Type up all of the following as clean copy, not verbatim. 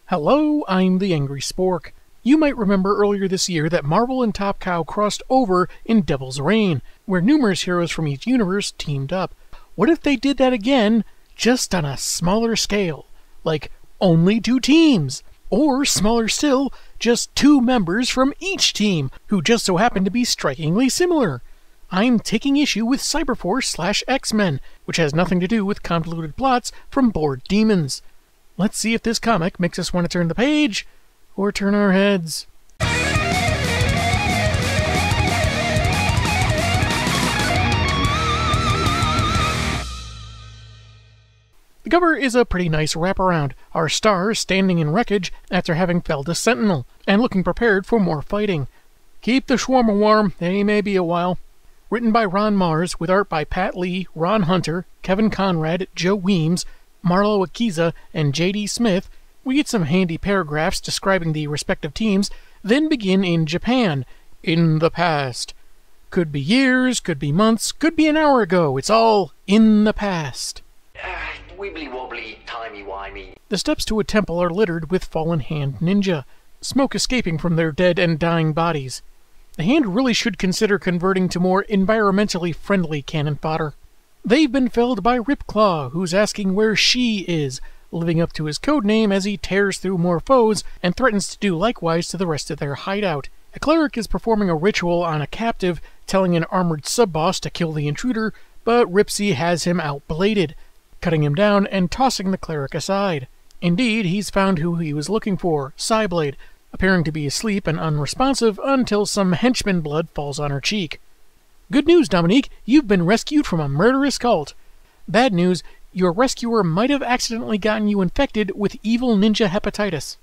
Hello, I'm the Angry Spork. You might remember earlier this year that Marvel and Top Cow crossed over in Devil's Reign, where numerous heroes from each universe teamed up. What if they did that again, just on a smaller scale? Like, only 2 teams? Or, smaller still, just 2 members from each team, who just so happen to be strikingly similar. I'm taking issue with CyberForce/X-Men, which has nothing to do with convoluted plots from bored demons. Let's see if this comic makes us want to turn the page, or turn our heads. The cover is a pretty nice wraparound, our star standing in wreckage after having felled a Sentinel, and looking prepared for more fighting. Keep the shawarma warm, they may be a while. Written by Ron Mars, with art by Pat Lee, Ron Hunter, Kevin Conrad, Joe Weems, Marlo Akiza, and J.D. Smith, we get some handy paragraphs describing the respective teams, then begin in Japan, in the past. Could be years, could be months, could be an hour ago, it's all in the past. Wibbly-wobbly, timey-wimey. The steps to a temple are littered with fallen hand ninja, smoke escaping from their dead and dying bodies. The hand really should consider converting to more environmentally friendly cannon fodder. They've been felled by Ripclaw, who's asking where she is, living up to his codename as he tears through more foes and threatens to do likewise to the rest of their hideout. A cleric is performing a ritual on a captive, telling an armored sub-boss to kill the intruder, but Ripsy has him outbladed, cutting him down and tossing the cleric aside. Indeed, he's found who he was looking for, Cyblade, appearing to be asleep and unresponsive until some henchman blood falls on her cheek. Good news, Dominique, you've been rescued from a murderous cult. Bad news, your rescuer might have accidentally gotten you infected with evil ninja hepatitis.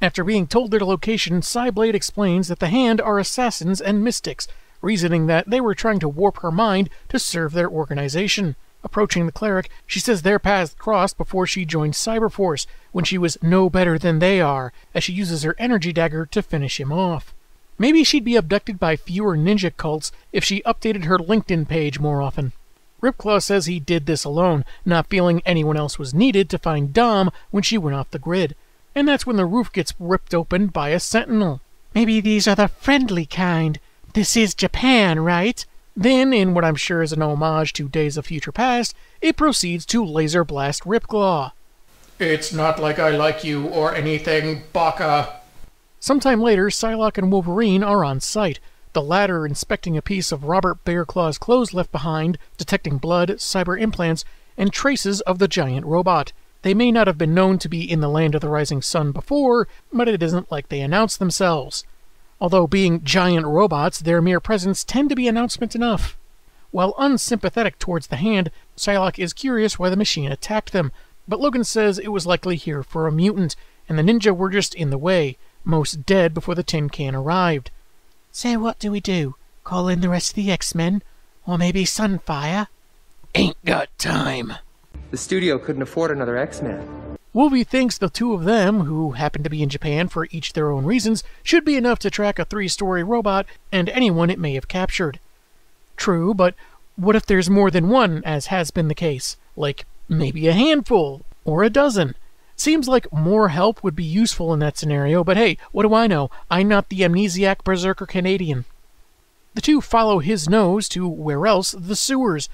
After being told their location, Cyblade explains that the Hand are assassins and mystics, reasoning that they were trying to warp her mind to serve their organization. Approaching the cleric, she says their paths crossed before she joined CyberForce, when she was no better than they are, as she uses her energy dagger to finish him off. Maybe she'd be abducted by fewer ninja cults if she updated her LinkedIn page more often. Ripclaw says he did this alone, not feeling anyone else was needed to find Dom when she went off the grid. And that's when the roof gets ripped open by a Sentinel. Maybe these are the friendly kind. This is Japan, right? Then, in what I'm sure is an homage to Days of Future Past, it proceeds to laser blast Ripclaw. It's not like I like you or anything, baka. Sometime later, Psylocke and Wolverine are on site, the latter inspecting a piece of Robert Bearclaw's clothes left behind, detecting blood, cyber implants, and traces of the giant robot. They may not have been known to be in the Land of the Rising Sun before, but it isn't like they announced themselves. Although being giant robots, their mere presence tend to be announcement enough. While unsympathetic towards the Hand, Psylocke is curious why the machine attacked them, but Logan says it was likely here for a mutant, and the ninja were just in the way, most dead before the tin can arrived. So what do we do? Call in the rest of the X-Men? Or maybe Sunfire? Ain't got time. The studio couldn't afford another X-Men. Wolvie thinks the 2 of them, who happen to be in Japan for each their own reasons, should be enough to track a 3-story robot and anyone it may have captured. True, but what if there's more than one, as has been the case? Like, maybe a handful, or a dozen. Seems like more help would be useful in that scenario, but hey, what do I know? I'm not the amnesiac berserker Canadian. The 2 follow his nose to, where else, the sewers.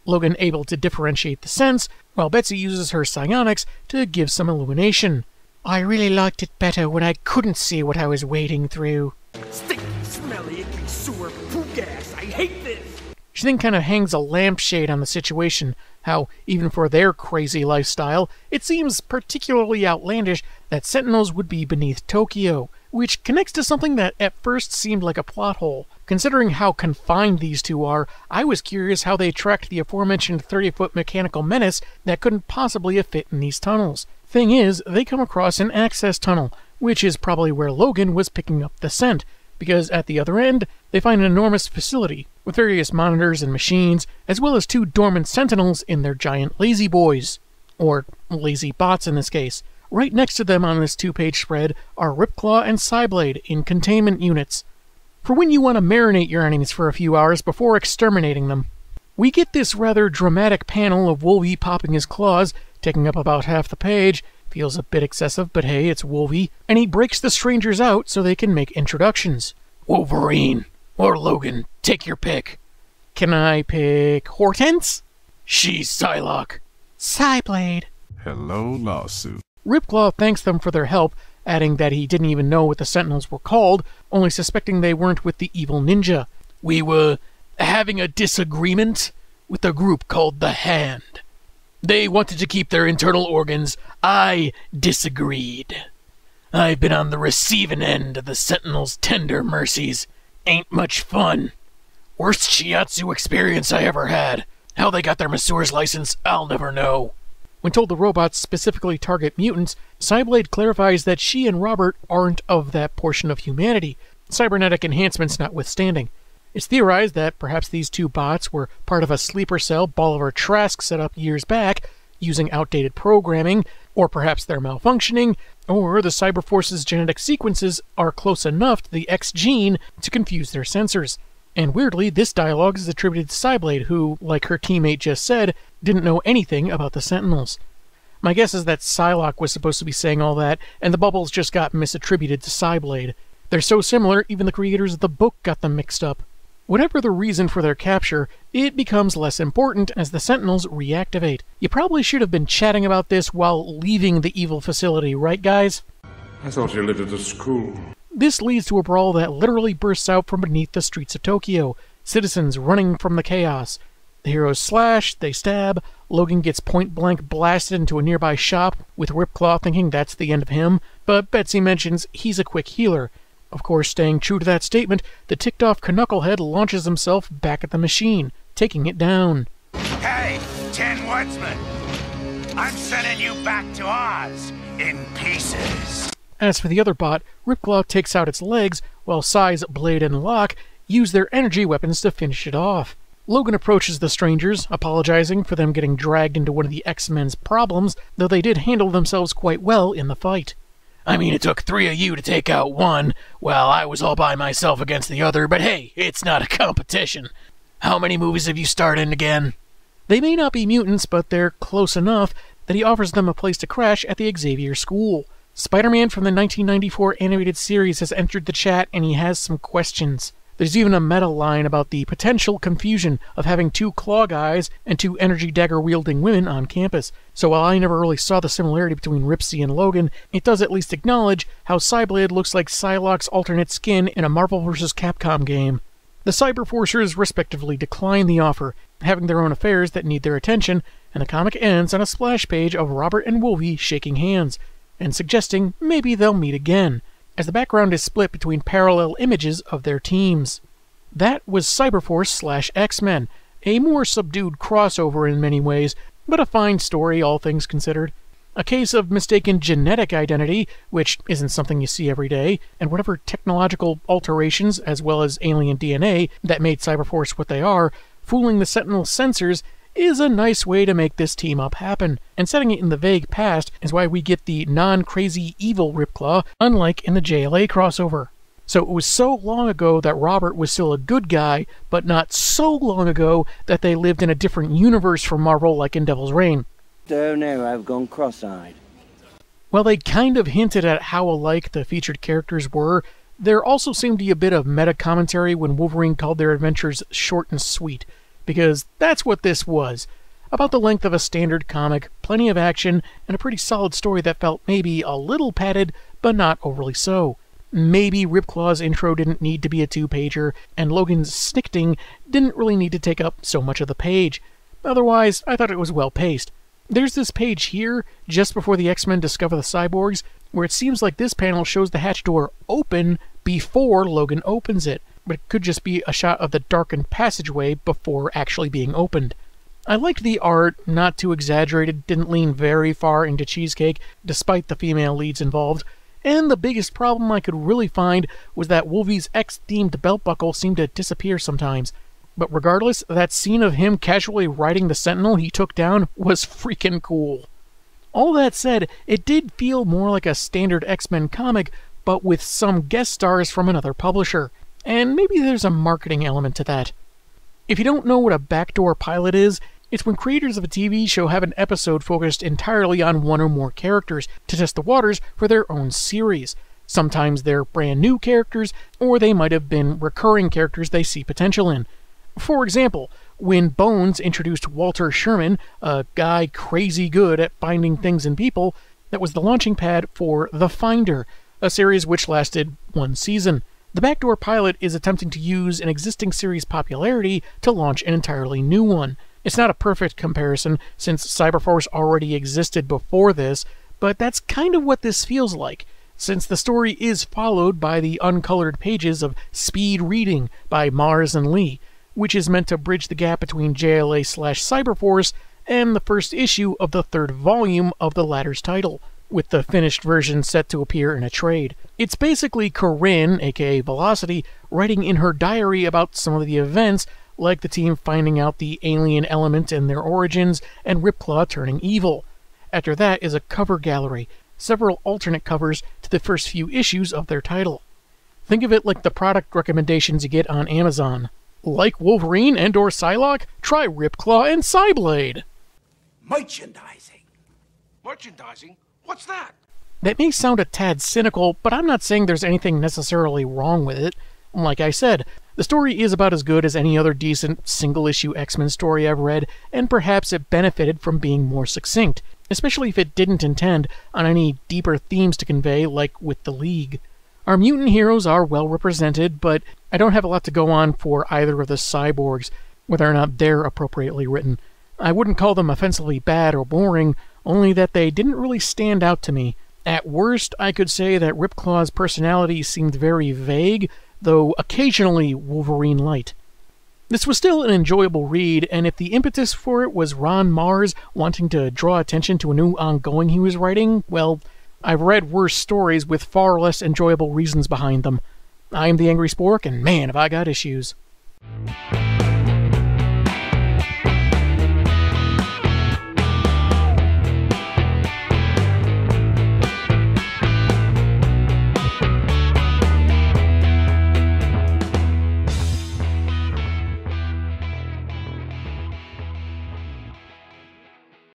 Logan able to differentiate the scents, while Betsy uses her psionics to give some illumination. I really liked it better when I couldn't see what I was wading through. Stinky, smelly, icky sewer poo gas. I hate this. She then kind of hangs a lampshade on the situation, how, even for their crazy lifestyle, it seems particularly outlandish that Sentinels would be beneath Tokyo, which connects to something that at first seemed like a plot hole. Considering how confined these 2 are, I was curious how they tracked the aforementioned 30-foot mechanical menace that couldn't possibly have fit in these tunnels. Thing is, they come across an access tunnel, which is probably where Logan was picking up the scent, because at the other end, they find an enormous facility, with various monitors and machines, as well as 2 dormant Sentinels in their giant lazy boys. Or lazy bots in this case. Right next to them on this 2-page spread are Ripclaw and Cyblade in containment units, for when you want to marinate your enemies for a few hours before exterminating them. We get this rather dramatic panel of Wolvie popping his claws, taking up about half the page, Feels a bit excessive, but hey, it's Wolvie. And he breaks the strangers out so they can make introductions. Wolverine or Logan, take your pick. Can I pick Hortense? She's Psylocke. Cyblade. Hello, lawsuit. Ripclaw thanks them for their help, adding that he didn't even know what the Sentinels were called, only suspecting they weren't with the evil ninja. We were having a disagreement with a group called the Hand. They wanted to keep their internal organs. I disagreed. I've been on the receiving end of the Sentinels' tender mercies. Ain't much fun. Worst shiatsu experience I ever had. How they got their masseur's license, I'll never know. When told the robots specifically target mutants, Cyblade clarifies that she and Robert aren't of that portion of humanity, cybernetic enhancements notwithstanding. It's theorized that perhaps these two bots were part of a sleeper cell Bolivar Trask set up years back, using outdated programming, or perhaps they're malfunctioning, or the CyberForce's genetic sequences are close enough to the X gene to confuse their sensors. And weirdly, this dialogue is attributed to Cyblade, who, like her teammate just said, didn't know anything about the Sentinels. My guess is that Psylocke was supposed to be saying all that, and the bubbles just got misattributed to Cyblade. They're so similar, even the creators of the book got them mixed up. Whatever the reason for their capture, it becomes less important as the Sentinels reactivate. You probably should have been chatting about this while leaving the evil facility, right guys? I thought you lived at the school. This leads to a brawl that literally bursts out from beneath the streets of Tokyo, citizens running from the chaos. The heroes slash, they stab, Logan gets point-blank blasted into a nearby shop, with Ripclaw thinking that's the end of him, but Betsy mentions he's a quick healer. Of course, staying true to that statement, the ticked-off knucklehead launches himself back at the machine, taking it down. Hey, Tin Woodsman! I'm sending you back to Oz in pieces. As for the other bot, Ripclaw takes out its legs, while Cy's Blade and Locke use their energy weapons to finish it off. Logan approaches the strangers, apologizing for them getting dragged into one of the X-Men's problems, though they did handle themselves quite well in the fight. I mean, it took 3 of you to take out one, while I was all by myself against the other, but hey, it's not a competition. How many movies have you starred in again? They may not be mutants, but they're close enough that he offers them a place to crash at the Xavier School. Spider-Man from the 1994 animated series has entered the chat, and he has some questions. There's even a meta line about the potential confusion of having 2 claw guys and 2 energy dagger-wielding women on campus. So while I never really saw the similarity between Ripsy and Logan, it does at least acknowledge how Cyblade looks like Psylocke's alternate skin in a Marvel vs. Capcom game. The CyberForcers respectively decline the offer, having their own affairs that need their attention, and the comic ends on a splash page of Robert and Wolvie shaking hands, and suggesting maybe they'll meet again, as the background is split between parallel images of their teams. That was CyberForce / X-Men, a more subdued crossover in many ways, but a fine story all things considered. A case of mistaken genetic identity, which isn't something you see every day, and whatever technological alterations as well as alien DNA that made CyberForce what they are, fooling the Sentinel sensors is a nice way to make this team-up happen, and setting it in the vague past is why we get the non-crazy evil Ripclaw, unlike in the JLA crossover. So it was so long ago that Robert was still a good guy, but not so long ago that they lived in a different universe from Marvel like in Devil's Reign. Oh no, I've gone cross-eyed. While they kind of hinted at how alike the featured characters were, there also seemed to be a bit of meta-commentary when Wolverine called their adventures short and sweet, because that's what this was. About the length of a standard comic, plenty of action, and a pretty solid story that felt maybe a little padded, but not overly so. Maybe Ripclaw's intro didn't need to be a 2-pager, and Logan's snicting didn't really need to take up so much of the page. Otherwise, I thought it was well paced. There's this page here, just before the X-Men discover the cyborgs, where it seems like this panel shows the hatch door open before Logan opens it, but it could just be a shot of the darkened passageway before actually being opened. I liked the art, not too exaggerated, didn't lean very far into cheesecake, despite the female leads involved, and the biggest problem I could really find was that Wolvie's X-themed belt buckle seemed to disappear sometimes. But regardless, that scene of him casually riding the Sentinel he took down was freaking cool. All that said, it did feel more like a standard X-Men comic, but with some guest stars from another publisher. And maybe there's a marketing element to that. If you don't know what a backdoor pilot is, It's when creators of a TV show have an episode focused entirely on one or more characters to test the waters for their own series. Sometimes they're brand new characters, or they might have been recurring characters they see potential in. For example, when Bones introduced Walter Sherman, a guy crazy good at finding things in people, that was the launching pad for The Finder, a series which lasted 1 season. The backdoor pilot is attempting to use an existing series' popularity to launch an entirely new one. It's not a perfect comparison, since CyberForce already existed before this, but that's kind of what this feels like, since the story is followed by the uncolored pages of Speed Reading by Mars and Lee, which is meant to bridge the gap between JLA/CyberForce and the first issue of the 3rd volume of the latter's title, with the finished version set to appear in a trade. It's basically Corinne, aka Velocity, writing in her diary about some of the events, like the team finding out the alien element and their origins, and Ripclaw turning evil. After that is a cover gallery, several alternate covers to the first few issues of their title. Think of it like the product recommendations you get on Amazon. Like Wolverine and/or Psylocke? Try Ripclaw and Cyblade! Merchandising. Merchandising? What's that? That may sound a tad cynical, but I'm not saying there's anything necessarily wrong with it. Like I said, the story is about as good as any other decent single-issue X-Men story I've read, and perhaps it benefited from being more succinct, especially if it didn't intend on any deeper themes to convey like with the League. Our mutant heroes are well represented, but I don't have a lot to go on for either of the cyborgs, whether or not they're appropriately written. I wouldn't call them offensively bad or boring, only that they didn't really stand out to me. At worst, I could say that Ripclaw's personality seemed very vague, though occasionally Wolverine-light. This was still an enjoyable read, and if the impetus for it was Ron Mars wanting to draw attention to a new ongoing he was writing, well, I've read worse stories with far less enjoyable reasons behind them. I'm the Angry Spork, and man, have I got issues.